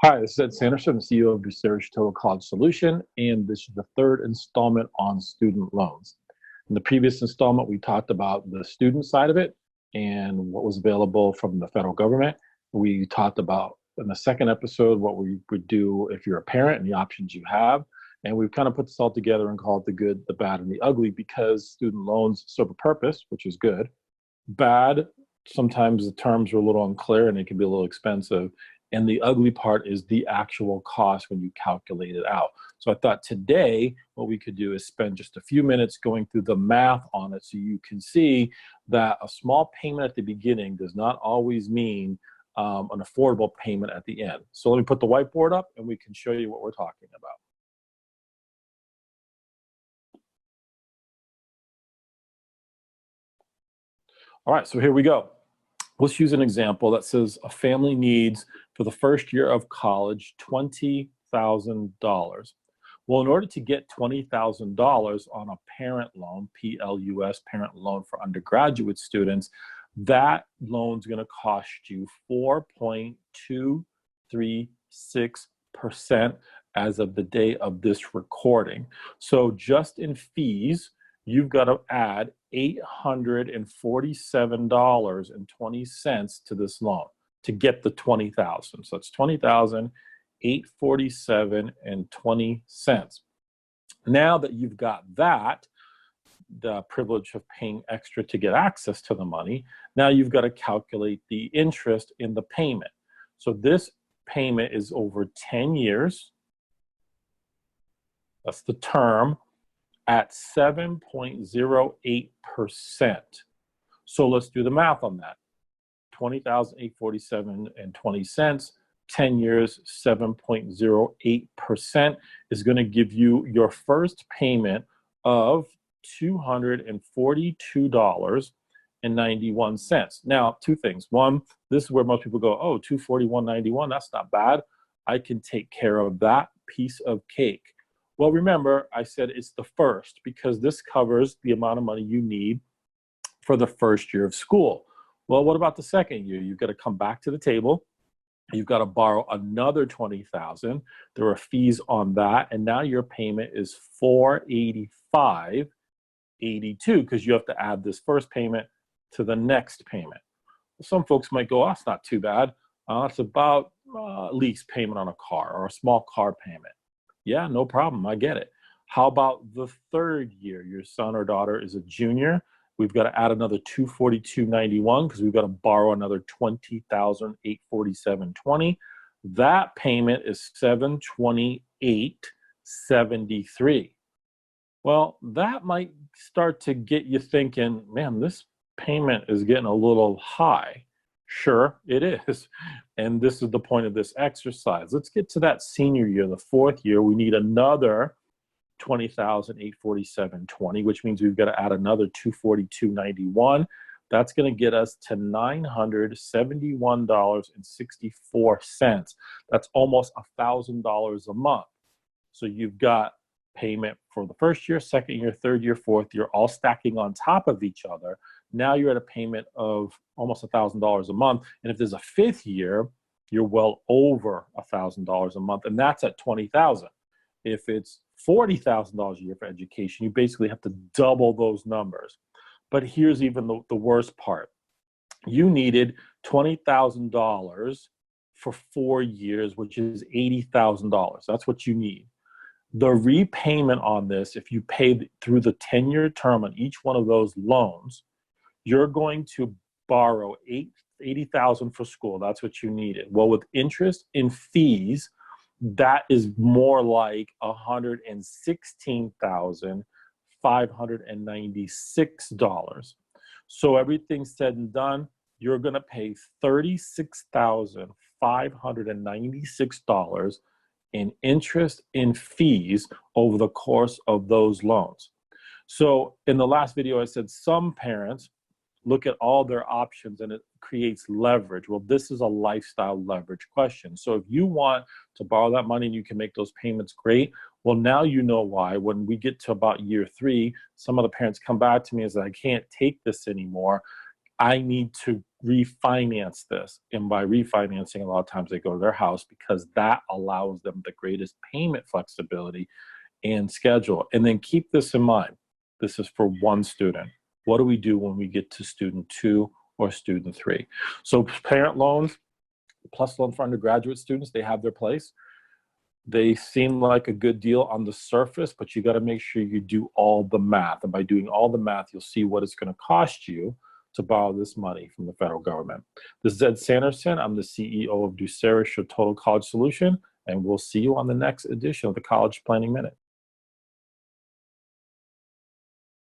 Hi, this is Ed Sanderson, CEO of Research Total College Solution, and this is the third installment on student loans. In the previous installment, we talked about the student side of it and what was available from the federal government. We talked about, in the second episode, what we would do if you're a parent and the options you have. And we've kind of put this all together and called the good, the bad, and the ugly because student loans serve a purpose, which is good. Bad, sometimes the terms are a little unclear and it can be a little expensive. And the ugly part is the actual cost when you calculate it out. So I thought today what we could do is spend just a few minutes going through the math on it so you can see that a small payment at the beginning does not always mean an affordable payment at the end. So let me put the whiteboard up and we can show you what we're talking about. All right, so here we go. Let's use an example that says a family needs for the first year of college $20,000. Well, in order to get $20,000 on a parent loan, PLUS, parent loan for undergraduate students, that loan's going to cost you 4.236% as of the day of this recording. So just in fees, you've got to add $847.20 to this loan to get the $20,000. So it's $20,847.20. Now that you've got that, the privilege of paying extra to get access to the money, now you've got to calculate the interest in the payment. So this payment is over 10 years. That's the term, at 7.08%. So let's do the math on that. $20,847.20, 10 years, 7.08% is going to give you your first payment of $242.91. Now, two things. One, this is where most people go, oh, $241.91, that's not bad. I can take care of that piece of cake. Well, remember, I said it's the first because this covers the amount of money you need for the first year of school. Well, what about the second year? You've got to come back to the table. You've got to borrow another $20,000. There are fees on that, and now your payment is $485.82 because you have to add this first payment to the next payment. Some folks might go, oh, that's not too bad. It's about lease payment on a car or a small car payment. Yeah, no problem. I get it. How about the third year? Your son or daughter is a junior. We've got to add another $242.91 because we've got to borrow another $20,847.20. That payment is $728.73. Well, that might start to get you thinking, man, this payment is getting a little high. Sure, it is. And this is the point of this exercise. Let's get to that senior year, the fourth year. We need another $20,847.20, which means we've got to add another $242.91. That's going to get us to $971.64. That's almost $1,000 a month. So you've got payment for the first year, second year, third year, fourth year, all stacking on top of each other. Now you're at a payment of almost $1,000 a month. And if there's a fifth year, you're well over $1,000 a month. And that's at $20,000. If it's $40,000 a year for education, you basically have to double those numbers. But here's even the worst part. You needed $20,000 for 4 years, which is $80,000. That's what you need. The repayment on this, if you pay through the 10-year term on each one of those loans, you're going to borrow $80,000 for school. That's what you needed. Well, with interest and fees, that is more like $116,596. So everything said and done, you're going to pay $36,596 in interest and fees over the course of those loans. So in the last video, I said some parents look at all their options and it creates leverage. Well, this is a lifestyle leverage question. So if you want to borrow that money and you can make those payments, great. Well, now you know why. When we get to about year 3, some of the parents come back to me and say, I can't take this anymore. I need to refinance this. And by refinancing, a lot of times they go to their house because that allows them the greatest payment flexibility and schedule. And then keep this in mind. This is for one student. What do we do when we get to student 2 or student 3? So parent loans, plus loan for undergraduate students, they have their place. They seem like a good deal on the surface, but you got to make sure you do all the math. And by doing all the math, you'll see what it's going to cost you to borrow this money from the federal government. This is Ed Sanderson. I'm the CEO of Duceris, your Total College Solution, and we'll see you on the next edition of the College Planning Minute.